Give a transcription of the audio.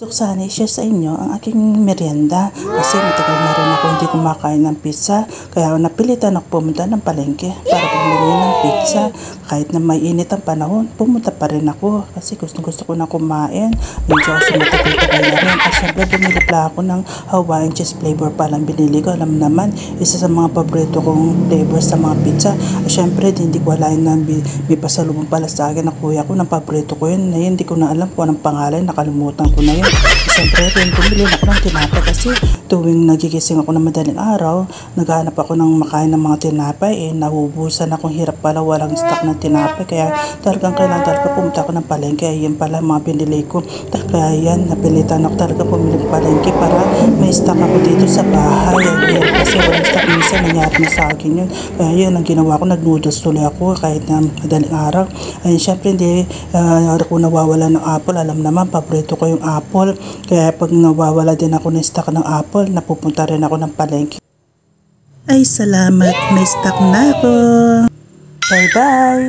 Gusto ko sana i-share sa inyo ang aking merienda kasi matagal na rin ako hindi kumakain ng pizza, kaya napilitan ako pumunta ng palengke para bumili ng pizza. Kahit na may init ang panahon, pumunta pa rin ako kasi gusto ko na kumain. Medyo ako sumatagal-tagal na rin at syempre bumili pa ako ng Hawaiian cheese flavor pa lang binili ko. Alam naman, isa sa mga paborito kong flavor sa mga pizza. At syempre hindi ko alain na may pasalubong pala sa akin ng kuya ko ng paborito ko yun. Hindi ko na alam kung anong pangalan, nakalimutan ko na yun. Siyempre rin, bumili na ako ng tinapay kasi tuwing nagigising ako ng madaling araw, naghahanap ako ng makain ng mga tinapay. Nahubusan akong hirap pala, walang stock ng tinapay. Kaya talagang kailangan talaga pumunta ako ng palengke. Yan pala mga binili ko. Kaya yan, napilitan ako talaga pumili ng palengke para may stock ako dito sa bahay. Yan, kasi walang stock minsan, nangyari na sa akin yun. Kaya yun, ang ginawa ko, nag-noodles tuloy ako kahit na madaling araw. Ayun, syempre hindi ako nawawala ng apple. Alam naman, paborito ko yung apple. Kaya pag nawawala din ako ng stock ng apple, napupunta rin ako ng palengke. Ay salamat, may stock na ako. Bye bye!